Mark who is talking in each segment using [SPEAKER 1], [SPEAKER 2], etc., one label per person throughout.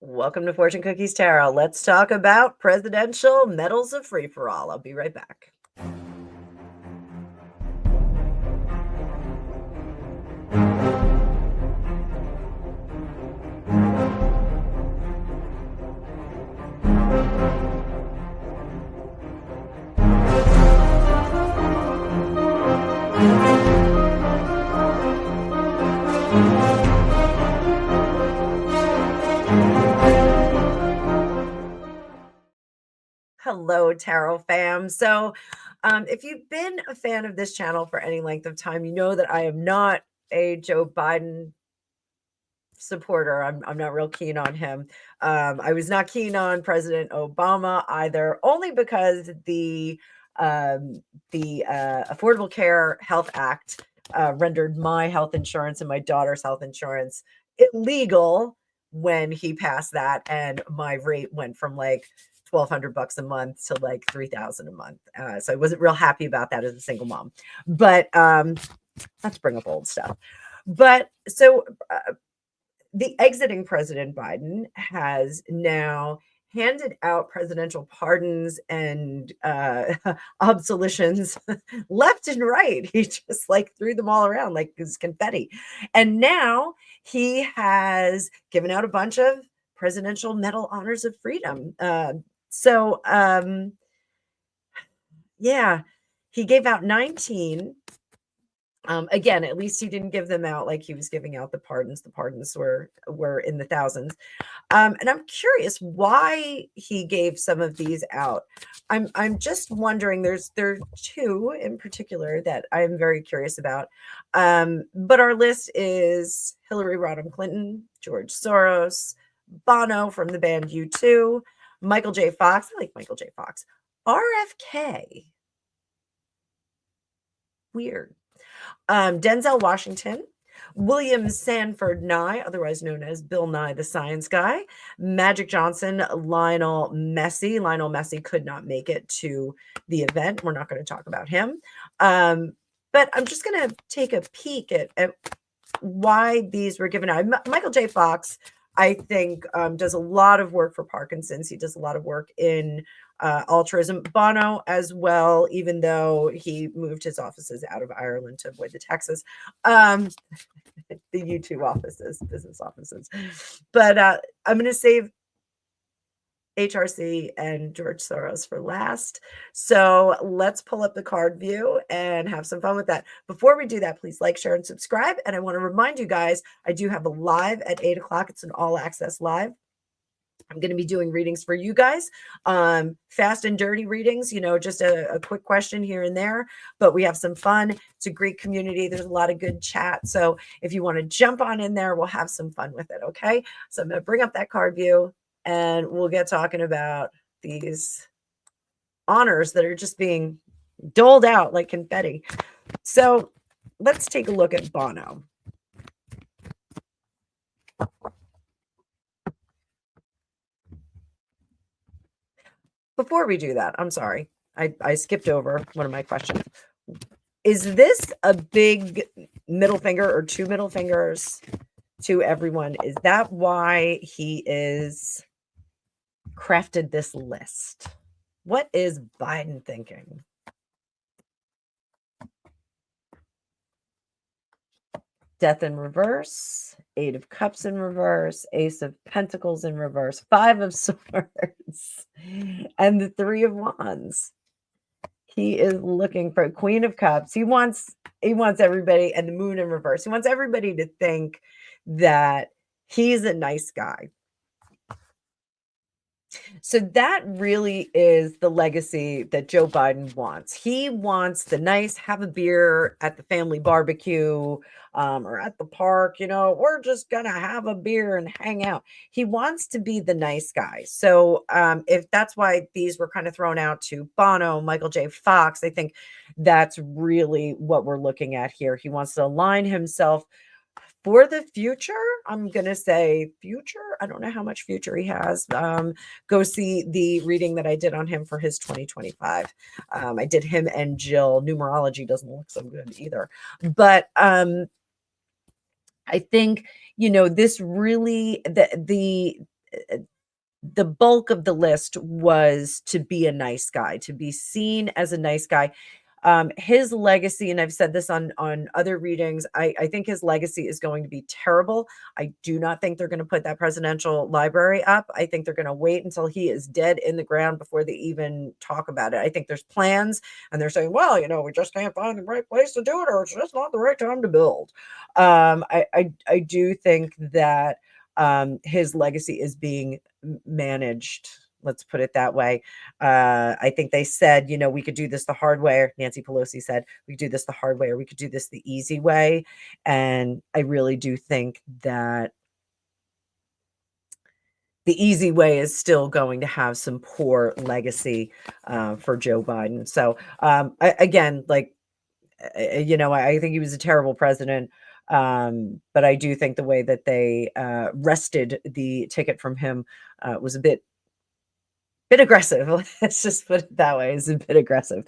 [SPEAKER 1] Welcome to Fortune Cookies Tarot. Let's talk about presidential medals of free-for-all. I'll be right back. Hello, Tarot fam. So if you've been a fan of this channel for any length of time, you know that I am not a Joe Biden supporter. I'm not real keen on him. I was not keen on President Obama either, only because the Affordable Care Health Act rendered my health insurance and my daughter's health insurance illegal when he passed that, and my rate went from like $1,200 a month to like $3,000 a month. So I wasn't real happy about that as a single mom. But let's bring up old stuff. But so the exiting President Biden has now handed out presidential pardons and absolutions left and right. He just like threw them all around like it was confetti. And now he has given out a bunch of presidential medal honors of freedom. Yeah, he gave out 19. Again, at least he didn't give them out like he was giving out the pardons. The pardons were in the thousands. And I'm curious why he gave some of these out. I'm just wondering, there are two in particular that I'm very curious about. But our list is Hillary Rodham Clinton, George Soros, Bono from the band U2, Michael J. Fox. I like Michael J. Fox. RFK. Weird. Denzel Washington, William Sanford Nye, otherwise known as Bill Nye the Science Guy, Magic Johnson, Lionel Messi. Lionel Messi could not make it to the event. We're not going to talk about him. But I'm just going to take a peek at why these were given out. Michael J. Fox, I think, does a lot of work for Parkinson's. He does a lot of work in altruism. Bono as well, even though he moved his offices out of Ireland to avoid the taxes. The U2 offices, business offices. But I'm going to save HRC and George Soros for last. So let's pull up the card view and have some fun with that. Before we do that, please like, share, and subscribe. And I want to remind you guys, I do have a live at 8 o'clock. It's an all access live. I'm going to be doing readings for you guys, fast and dirty readings, just a quick question here and there, but we have some fun. It's a great community. There's a lot of good chat. So if you want to jump on in there, we'll have some fun with it. Okay. So I'm going to bring up that card view and we'll get talking about these honors that are just being doled out like confetti. So let's take a look at Bono. Before we do that, I'm sorry. I skipped over one of my questions. Is this a big middle finger or two middle fingers to everyone? Is that why he is crafted this list? What is Biden thinking? Death in reverse, 8 of Cups in reverse, Ace of Pentacles in reverse, 5 of Swords, and the 3 of Wands. He is looking for Queen of Cups. He wants everybody, and the Moon in reverse. He wants everybody to think that he's a nice guy. So that really is the legacy that Joe Biden wants. He wants the nice, have a beer at the family barbecue or at the park. We're just going to have a beer and hang out. He wants to be the nice guy. So if that's why these were kind of thrown out to Bono, Michael J. Fox, I think that's really what we're looking at here. He wants to align himself for the future. I'm going to say future. I don't know how much future he has. Go see the reading that I did on him for his 2025. I did him and Jill. Numerology doesn't look so good either. But I think, this really, the the bulk of the list was to be a nice guy, to be seen as a nice guy. His legacy, and I've said this on other readings, I think his legacy is going to be terrible. I do not think they're going to put that presidential library up. I think they're going to wait until he is dead in the ground before they even talk about it. I think there's plans, and they're saying, well, we just can't find the right place to do it, or it's just not the right time to build. I do think that his legacy is being managed. Let's put it that way. I think they said, we could do this the hard way. Or Nancy Pelosi said, we could do this the hard way, or we could do this the easy way. And I really do think that the easy way is still going to have some poor legacy for Joe Biden. So again, I think he was a terrible president. But I do think the way that they wrested the ticket from him was a bit aggressive. Let's just put it that way. It's a bit aggressive.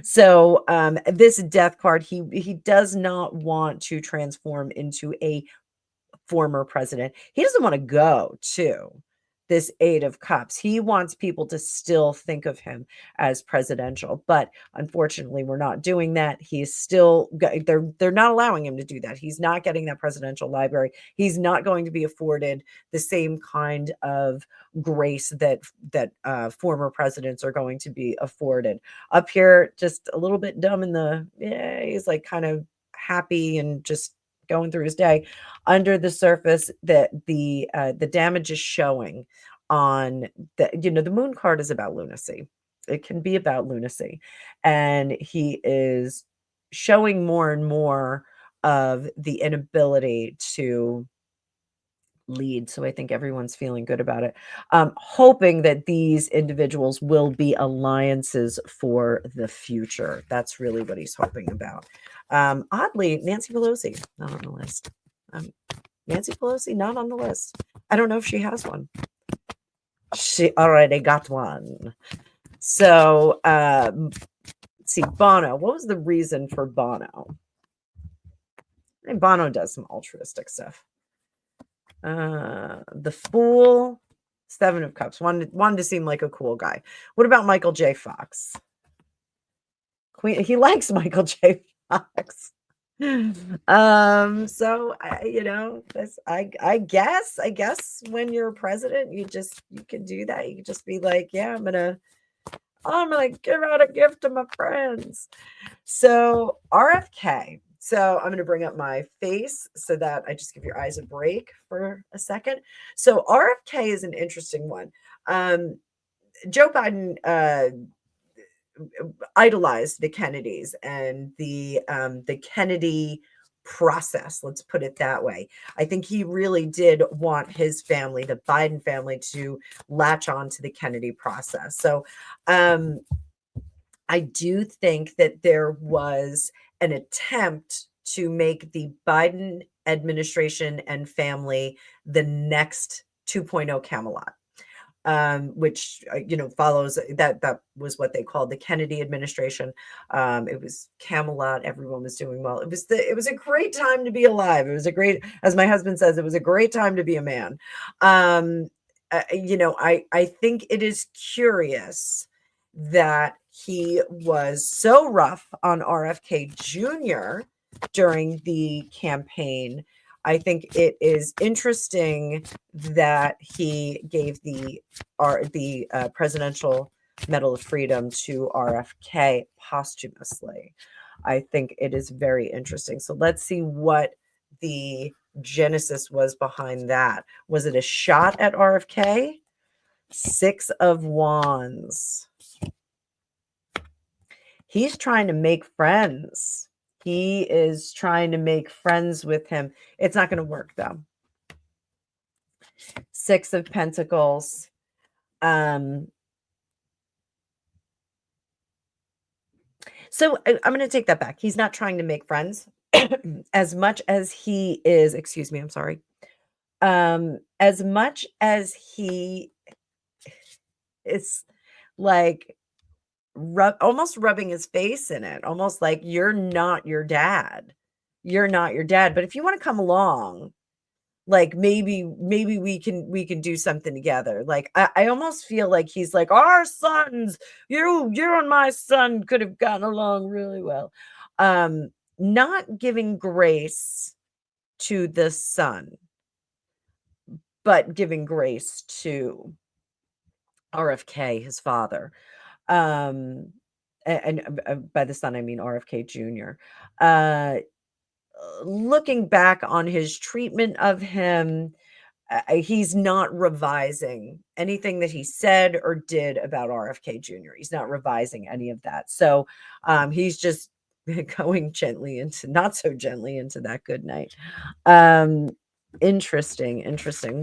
[SPEAKER 1] So this death card, he does not want to transform into a former president. He doesn't want to go to this 8 of Cups. He wants people to still think of him as presidential, but unfortunately, we're not doing that. He's still they're not allowing him to do that. He's not getting that presidential library. He's not going to be afforded the same kind of grace that former presidents are going to be afforded. Up here, just a little bit dumb he's like kind of happy and just going through his day. Under the surface, that the damage is showing on the moon card is about lunacy. It can be about lunacy, and he is showing more and more of the inability to lead. So I think everyone's feeling good about it. Hoping that these individuals will be alliances for the future. That's really what he's hoping about. Oddly, Nancy Pelosi, not on the list. Nancy Pelosi, not on the list. I don't know if she has one. She already got one. So, let's see, Bono. What was the reason for Bono? And Bono does some altruistic stuff. The Fool, 7 of Cups. Wanted to seem like a cool guy. What about Michael J. Fox? He likes Michael J. Fox. So I guess when you're president, you can do that. You can just be like, yeah, I'm gonna give out a gift to my friends. So RFK. So I'm going to bring up my face so that I just give your eyes a break for a second. So RFK is an interesting one. Joe Biden idolized the Kennedys and the Kennedy process. Let's put it that way. I think he really did want his family, the Biden family, to latch on to the Kennedy process. So I do think that there was an attempt to make the Biden administration and family the next 2.0 Camelot, which follows that was what they called the Kennedy administration. It was Camelot. Everyone was doing well. It was a great time to be alive. It was a great, as my husband says, it was a great time to be a man. I think it is curious that he was so rough on RFK Jr. during the campaign. I think it is interesting that he gave the Presidential Medal of Freedom to RFK posthumously. I think it is very interesting. So let's see what the genesis was behind that. Was it a shot at RFK? 6 of Wands. He's trying to make friends. He is trying to make friends with him. It's not going to work, though. 6 of Pentacles. So I'm going to take that back. He's not trying to make friends as much as he is, excuse me, I'm sorry. As much as he is like almost rubbing his face in it, almost like you're not your dad. You're not your dad. But if you want to come along, Like maybe we can do something together. Like I almost feel like he's like, our sons, you and my son could have gotten along really well. Not giving grace to the son, but giving grace to RFK, his father. Um, and by the son, I mean RFK Jr. Uh, Looking back on his treatment of him, he's not revising anything that he said or did about RFK Jr. He's not revising any of that. So he's just going gently into, not so gently into that good night. Um, interesting.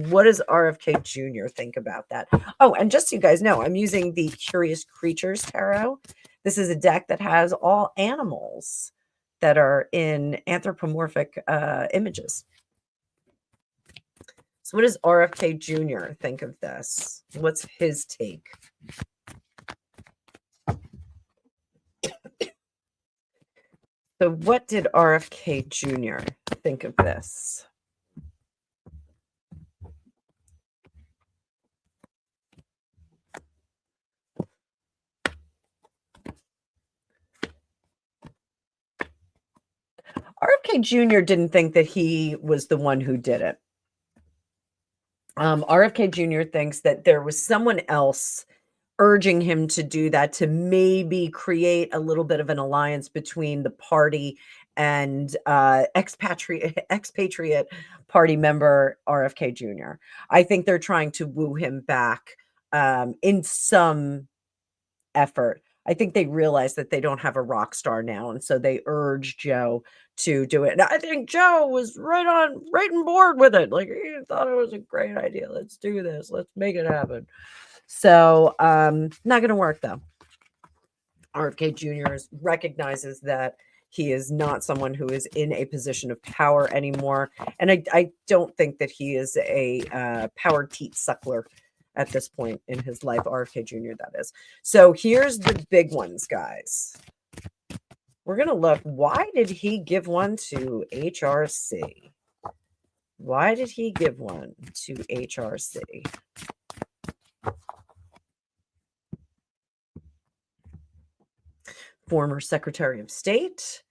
[SPEAKER 1] What does RFK Jr. think about that? Oh, and just so you guys know, I'm using the Curious Creatures Tarot. This is a deck that has all animals that are in anthropomorphic images. So what does RFK Jr. think of this? What's his take? So what did RFK Jr. think of this? RFK Jr. didn't think that he was the one who did it. RFK Jr. thinks that there was someone else urging him to do that, to maybe create a little bit of an alliance between the party and expatriate party member RFK Jr. I think they're trying to woo him back in some effort. I think they realize that they don't have a rock star now, and so they urge Joe to do it. And I think Joe was right on board with it. Like, he thought it was a great idea. Let's do this. Let's make it happen. So, not going to work though. RFK Jr. recognizes that he is not someone who is in a position of power anymore, and I don't think that he is a power teat suckler at this point in his life. RFK Jr. that is. So here's the big ones, guys. We're gonna look. Why did he give one to HRC? Why did he give one to HRC? Former Secretary of State.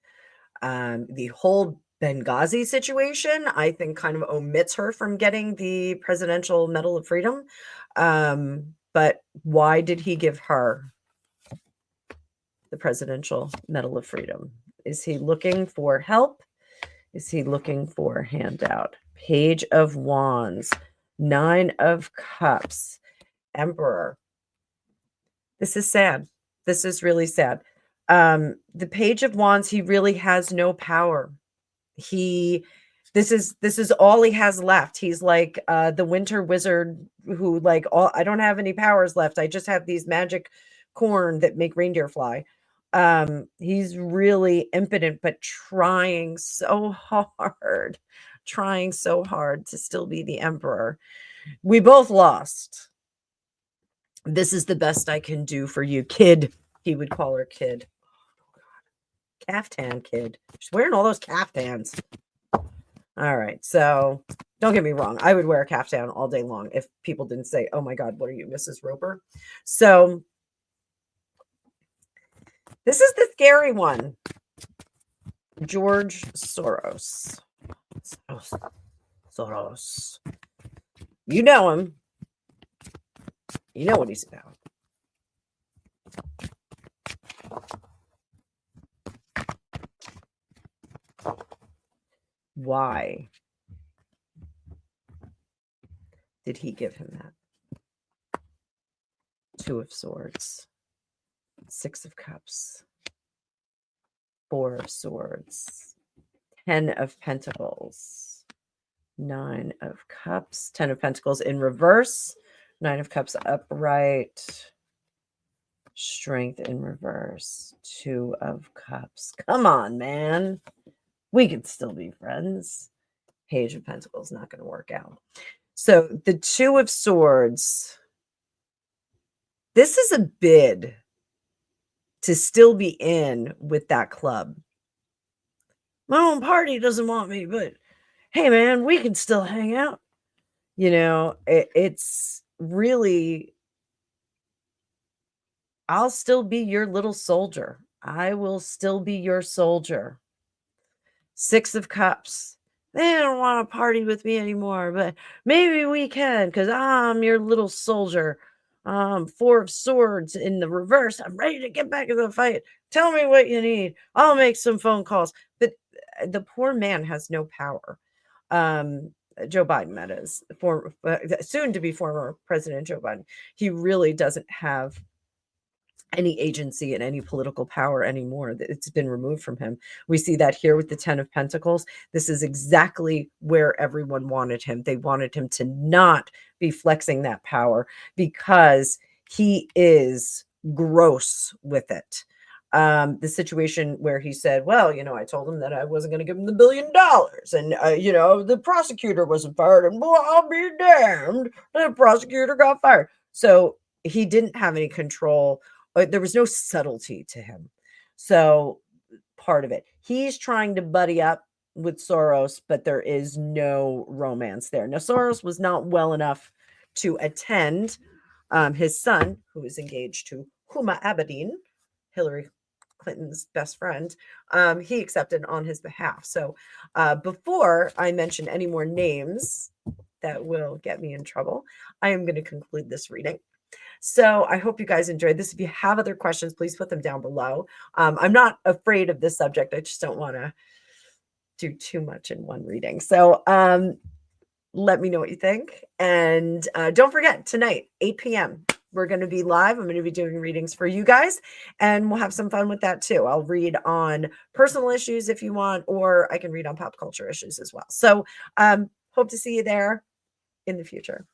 [SPEAKER 1] The whole Benghazi situation, I think, kind of omits her from getting the Presidential Medal of Freedom. But why did he give her the Presidential Medal of Freedom? Is he looking for help? Is he looking for a handout? Page of Wands, Nine of Cups, Emperor. This is sad. This is really sad. The Page of Wands, he really has no power. This is all he has left. He's like the winter wizard who, like, I don't have any powers left. I just have these magic corn that make reindeer fly. He's really impotent, but trying so hard to still be the emperor. We both lost. This is the best I can do for you, kid. He would call her kid. Caftan kid. She's wearing all those caftans. All right. So don't get me wrong. I would wear a caftan all day long if people didn't say, oh my God, what are you, Mrs. Roper? So this is the scary one. George Soros. Soros. You know him. You know what he's about. Why did he give him that? Two of Swords, Six of Cups, Four of Swords, 10 of Pentacles, Nine of Cups, 10 of Pentacles in reverse, Nine of Cups upright, Strength in reverse, Two of Cups. Come on, man. We could still be friends. Page of Pentacles, not going to work out. So the Two of Swords, this is a bid to still be in with that club. My own party doesn't want me, but hey man, we can still hang out. It's really, I'll still be your little soldier. I will still be your soldier. 6 of Cups. They don't want to party with me anymore, but maybe we can because I'm your little soldier. 4 of Swords in the reverse. I'm ready to get back in the fight. Tell me what you need. I'll make some phone calls. But the poor man has no power. Joe Biden, that is, soon to be former President Joe Biden. He really doesn't have any agency and any political power anymore. It's been removed from him. We see that here with the 10 of Pentacles. This is exactly where everyone wanted him. They wanted him to not be flexing that power because he is gross with it. The situation where he said, well, I told him that I wasn't going to give him the $1 billion, and the prosecutor wasn't fired, and boy, I'll be damned, the prosecutor got fired. So he didn't have any control. There was no subtlety to him. So part of it, he's trying to buddy up with Soros, but there is no romance there. Now, Soros was not well enough to attend his son, who is engaged to Huma Abedin, Hillary Clinton's best friend. He accepted on his behalf. So before I mention any more names that will get me in trouble, I am going to conclude this reading. So I hope you guys enjoyed this. If you have other questions, please put them down below. I'm not afraid of this subject. I just don't want to do too much in one reading. So let me know what you think. And don't forget, tonight, 8 p.m., we're going to be live. I'm going to be doing readings for you guys, and we'll have some fun with that too. I'll read on personal issues if you want, or I can read on pop culture issues as well. So hope to see you there in the future.